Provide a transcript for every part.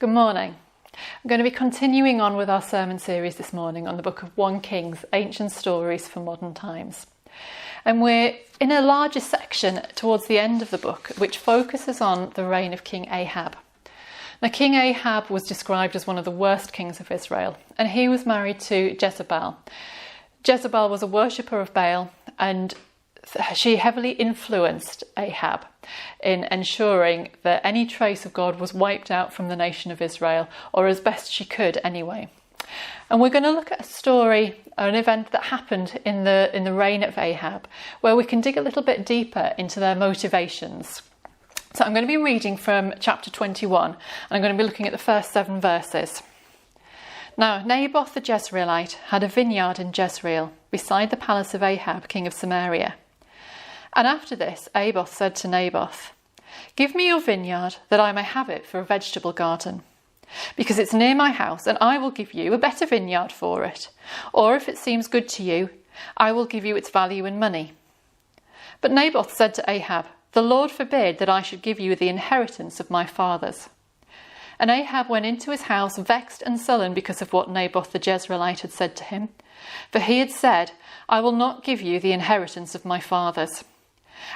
Good morning. I'm going to be continuing on with our sermon series this morning on the book of 1 Kings, Ancient Stories for Modern Times. And we're in a larger section towards the end of the book, which focuses on the reign of King Ahab. Now, King Ahab was described as one of the worst kings of Israel, and he was married to Jezebel. Jezebel was a worshipper of Baal, and she heavily influenced Ahab in ensuring that any trace of God was wiped out from the nation of Israel, or as best she could anyway. And we're going to look at a story, an event that happened in the reign of Ahab, where we can dig a little bit deeper into their motivations. So I'm going to be reading from chapter 21, and I'm going to be looking at the first 7 verses. Now, Naboth the Jezreelite had a vineyard in Jezreel, beside the palace of Ahab, king of Samaria. And after this, Naboth said to Naboth, "Give me your vineyard, that I may have it for a vegetable garden, because it's near my house, and I will give you a better vineyard for it. Or if it seems good to you, I will give you its value in money." But Naboth said to Ahab, "The Lord forbid that I should give you the inheritance of my fathers." And Ahab went into his house vexed and sullen because of what Naboth the Jezreelite had said to him. For he had said, "I will not give you the inheritance of my fathers."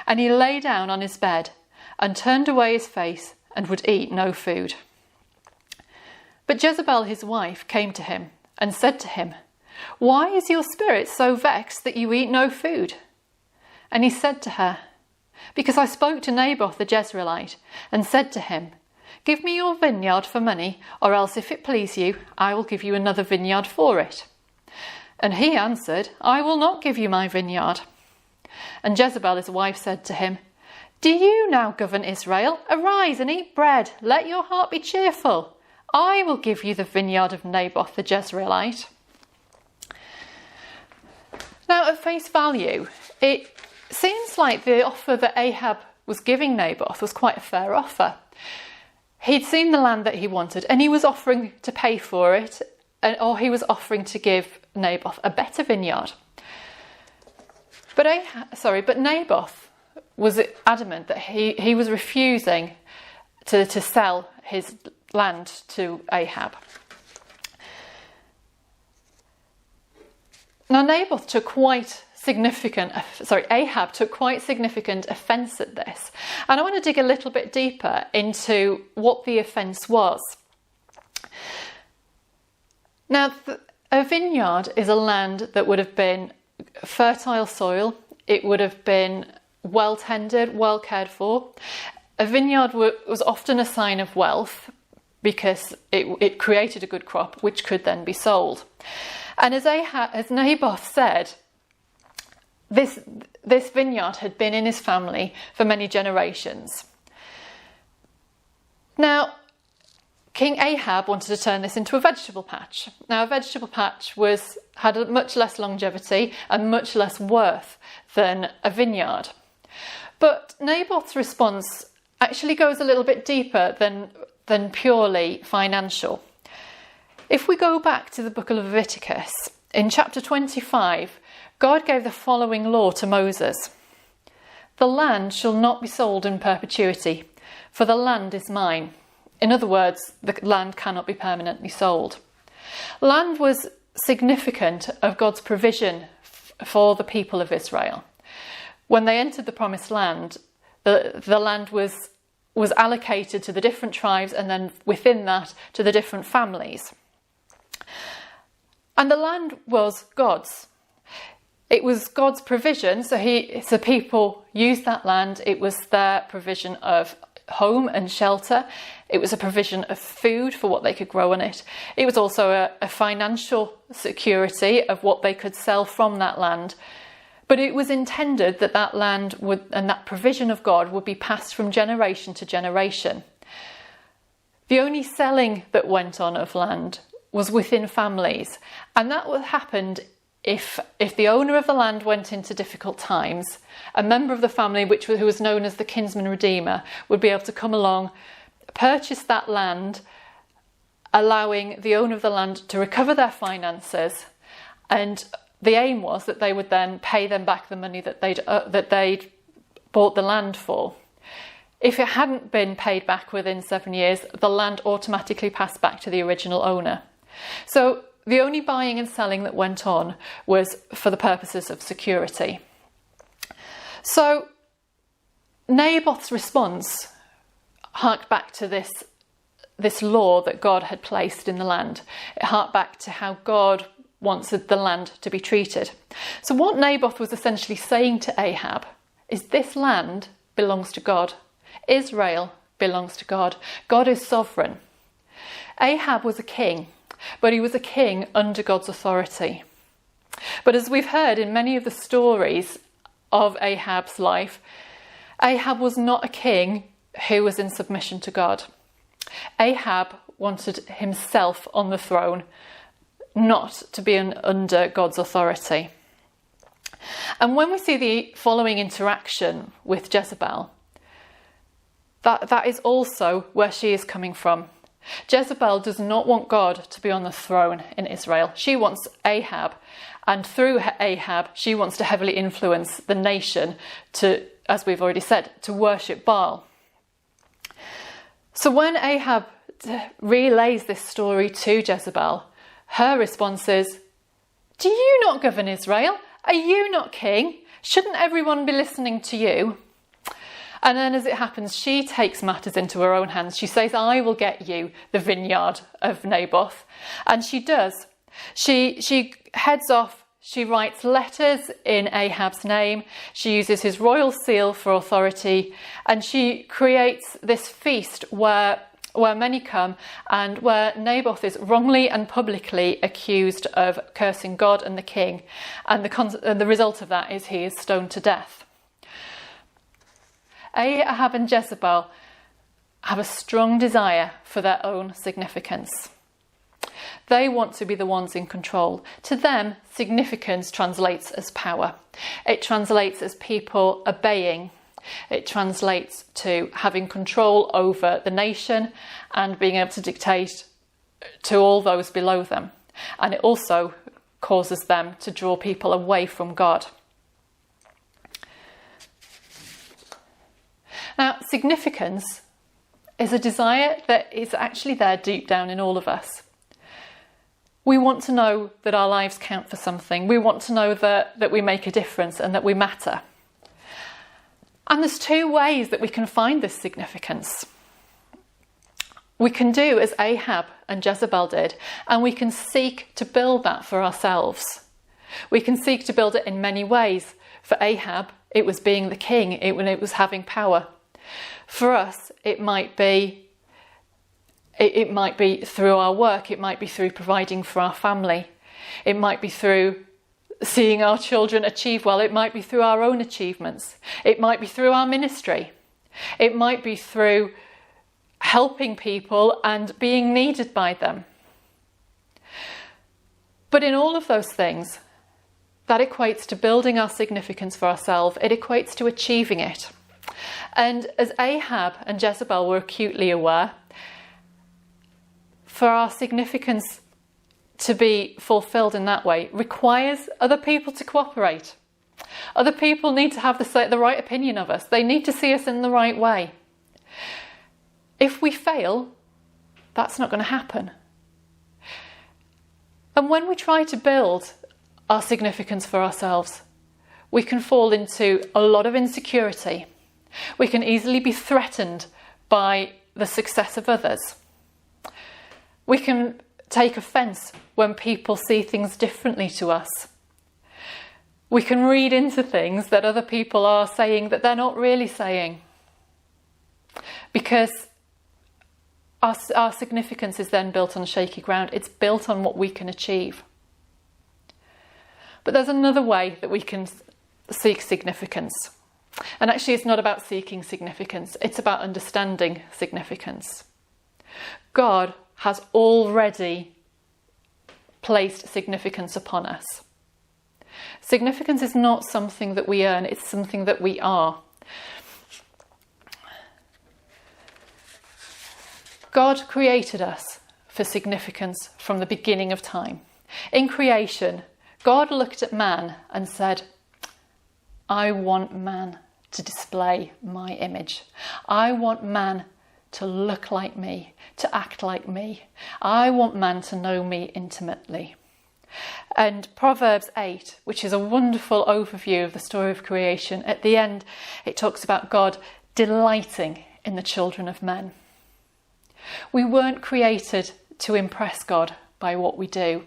And he lay down on his bed and turned away his face and would eat no food. But Jezebel his wife came to him and said to him, "Why is your spirit so vexed that you eat no food?" And he said to her, "Because I spoke to Naboth the Jezreelite and said to him, 'Give me your vineyard for money, or else if it please you, I will give you another vineyard for it.' And he answered, 'I will not give you my vineyard.' And Jezebel his wife said to him, 'Do you now govern Israel? Arise and eat bread. Let your heart be cheerful. I will give you the vineyard of Naboth the Jezreelite.'" Now, at face value, it seems like the offer that Ahab was giving Naboth was quite a fair offer. He'd seen the land that he wanted, and he was offering to pay for it, or he was offering to give Naboth a better vineyard. But Naboth was adamant that he was refusing to sell his land to Ahab. Now, Ahab took quite significant offence at this. And I want to dig a little bit deeper into what the offence was. Now, a vineyard is a land that would have been fertile soil. It would have been well tended, well cared for. A vineyard was often a sign of wealth because it created a good crop which could then be sold. And as Naboth said, this vineyard had been in his family for many generations. Now, King Ahab wanted to turn this into a vegetable patch. Now, a vegetable patch had much less longevity and much less worth than a vineyard. But Naboth's response actually goes a little bit deeper than purely financial. If we go back to the book of Leviticus, in chapter 25, God gave the following law to Moses. "The land shall not be sold in perpetuity, for the land is mine." In other words, the land cannot be permanently sold. Land was significant of God's provision for the people of Israel. When they entered the promised land, the land was allocated to the different tribes, and then within that to the different families. And the land was God's. It was God's provision, so people used that land. It was their provision of home and shelter. It was a provision of food for what they could grow on it. It was also a financial security of what they could sell from that land. But it was intended that that land and that provision of God would be passed from generation to generation. The only selling that went on of land was within families, and that happened if the owner of the land went into difficult times. A member of the family, who was known as the kinsman redeemer, would be able to come along, purchase that land, allowing the owner of the land to recover their finances, and the aim was that they would then pay them back the money that they'd bought the land for. if it hadn't been paid back within 7 years, the land automatically passed back to the original owner. So the only buying and selling that went on was for the purposes of security. So Naboth's response harked back to this law that God had placed in the land. It harked back to how God wanted the land to be treated. So what Naboth was essentially saying to Ahab is, this land belongs to God. Israel belongs to God. God is sovereign. Ahab was a king, but he was a king under God's authority. But as we've heard in many of the stories of Ahab's life, Ahab was not a king who was in submission to God. Ahab wanted himself on the throne, not to be under God's authority. And when we see the following interaction with Jezebel, that is also where she is coming from. Jezebel does not want God to be on the throne in Israel. She wants Ahab, and through Ahab, she wants to heavily influence the nation to, as we've already said, to worship Baal. So when Ahab relays this story to Jezebel, her response is, "Do you not govern Israel? Are you not king? Shouldn't everyone be listening to you?" And then as it happens, she takes matters into her own hands. She says, "I will get you the vineyard of Naboth." And she does. She heads off. She writes letters in Ahab's name. She uses his royal seal for authority. And she creates this feast where many come and where Naboth is wrongly and publicly accused of cursing God and the king. And the result of that is he is stoned to death. Ahab and Jezebel have a strong desire for their own significance. They want to be the ones in control. To them, significance translates as power. It translates as people obeying. It translates to having control over the nation and being able to dictate to all those below them. And it also causes them to draw people away from God. Now, significance is a desire that is actually there deep down in all of us. We want to know that our lives count for something. We want to know that we make a difference and that we matter. And there's two ways that we can find this significance. We can do as Ahab and Jezebel did, and we can seek to build that for ourselves. We can seek to build it in many ways. For Ahab, it was being the king, it was having power. For us, it might be through our work, it might be through providing for our family, it might be through seeing our children achieve well, it might be through our own achievements, it might be through our ministry, it might be through helping people and being needed by them. But in all of those things, that equates to building our significance for ourselves, it equates to achieving it. And as Ahab and Jezebel were acutely aware, for our significance to be fulfilled in that way requires other people to cooperate. Other people need to have the right opinion of us. They need to see us in the right way. If we fail, that's not going to happen. And when we try to build our significance for ourselves, we can fall into a lot of insecurity. We can easily be threatened by the success of others. We can take offence when people see things differently to us. We can read into things that other people are saying that they're not really saying. Because our significance is then built on shaky ground. It's built on what we can achieve. But there's another way that we can seek significance. And actually, it's not about seeking significance. It's about understanding significance. God has already placed significance upon us. Significance is not something that we earn, it's something that we are. God created us for significance from the beginning of time. In creation, God looked at man and said, "I want man to display my image. I want man to look like me, to act like me. I want man to know me intimately. And Proverbs 8, which is a wonderful overview of the story of creation, at the end it talks about God delighting in the children of men. We weren't created to impress God by what we do.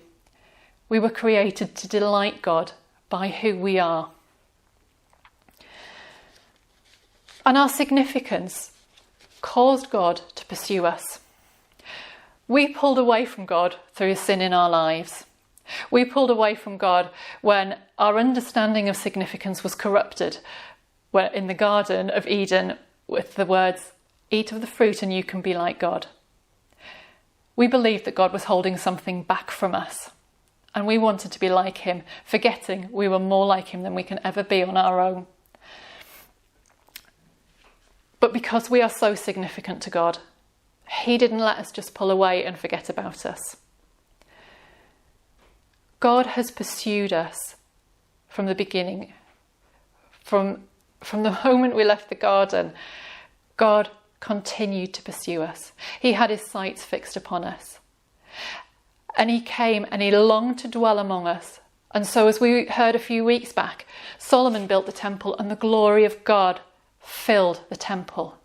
We were created to delight God by who we are. And our significance caused God to pursue us. We pulled away from God through sin in our lives. We pulled away from God when our understanding of significance was corrupted, where in the Garden of Eden with the words, "Eat of the fruit and you can be like God." We believed that God was holding something back from us, and we wanted to be like him, forgetting we were more like him than we can ever be on our own. But because we are so significant to God, he didn't let us just pull away and forget about us. God has pursued us from the beginning. From the moment we left the garden, God continued to pursue us. He had his sights fixed upon us. And he came and he longed to dwell among us. And so, as we heard a few weeks back, Solomon built the temple and the glory of God filled the temple.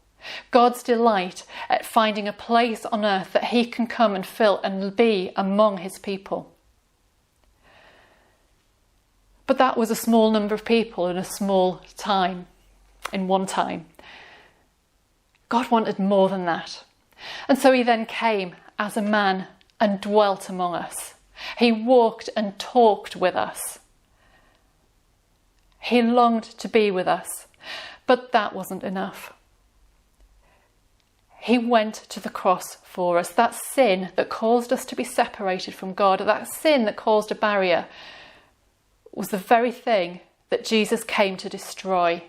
God's delight at finding a place on earth that he can come and fill and be among his people. But that was a small number of people in a small time, in one time. God wanted more than that. And so he then came as a man and dwelt among us. He walked and talked with us. He longed to be with us. But that wasn't enough. He went to the cross for us. That sin that caused us to be separated from God, that sin that caused a barrier, was the very thing that Jesus came to destroy.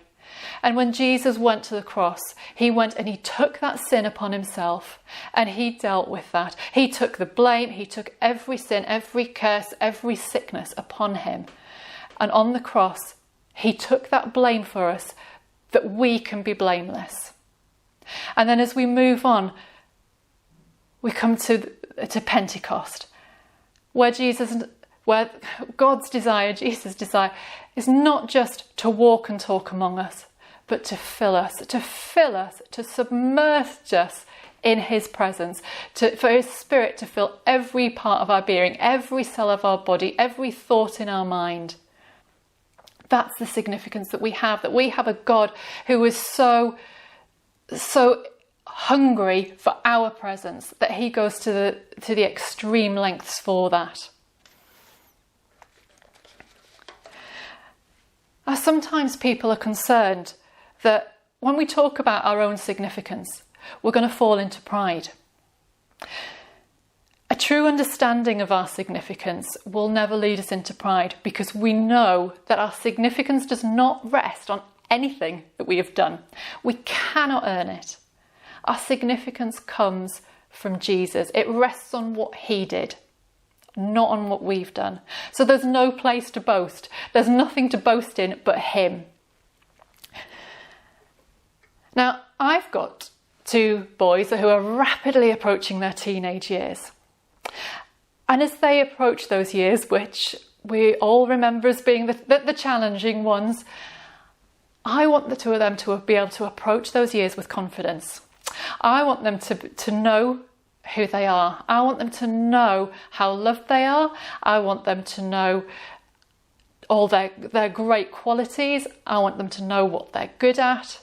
And when Jesus went to the cross, he went and he took that sin upon himself and he dealt with that. He took the blame, he took every sin, every curse, every sickness upon him. And on the cross, he took that blame for us that we can be blameless. And then as we move on, we come to Pentecost, where God's desire, Jesus' desire, is not just to walk and talk among us, but to fill us, to submerge us in his presence, for his spirit to fill every part of our being, every cell of our body, every thought in our mind. That's the significance that we have a God who is so hungry for our presence that he goes to the extreme lengths for that. Sometimes people are concerned that when we talk about our own significance, we're going to fall into pride. A true understanding of our significance will never lead us into pride, because we know that our significance does not rest on anything that we have done. We cannot earn it. Our significance comes from Jesus. It rests on what he did, not on what we've done. So there's no place to boast. There's nothing to boast in but him. Now, I've got two boys who are rapidly approaching their teenage years. And as they approach those years, which we all remember as being the challenging ones, I want the two of them to be able to approach those years with confidence. I want them to know who they are. I want them to know how loved they are. I want them to know all their great qualities. I want them to know what they're good at.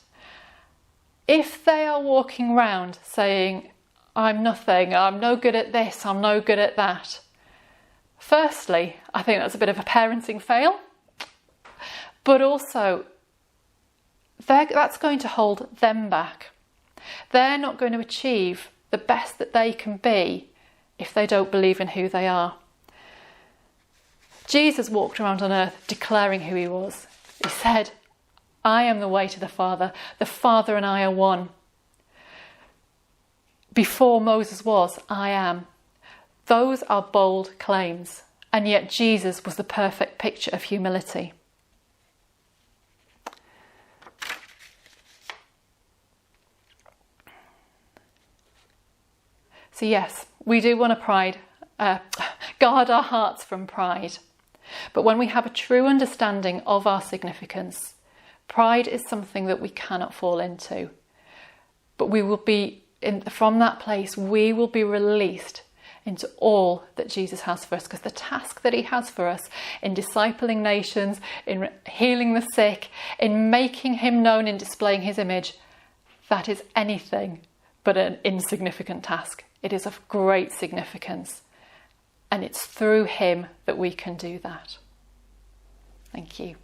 If they are walking around saying, "I'm nothing, I'm no good at this, I'm no good at that," firstly, I think that's a bit of a parenting fail. But also, that's going to hold them back. They're not going to achieve the best that they can be if they don't believe in who they are. Jesus walked around on earth declaring who he was. He said, "I am the way to the Father and I are one." Before Moses was, I am. Those are bold claims, and yet Jesus was the perfect picture of humility. So yes, we do want to guard our hearts from pride. But when we have a true understanding of our significance, pride is something that we cannot fall into. But we will be, from that place, we will be released into all that Jesus has for us, because the task that he has for us in discipling nations, in healing the sick, in making him known, in displaying his image, that is anything but an insignificant task. It is of great significance, and it's through him that we can do that. Thank you.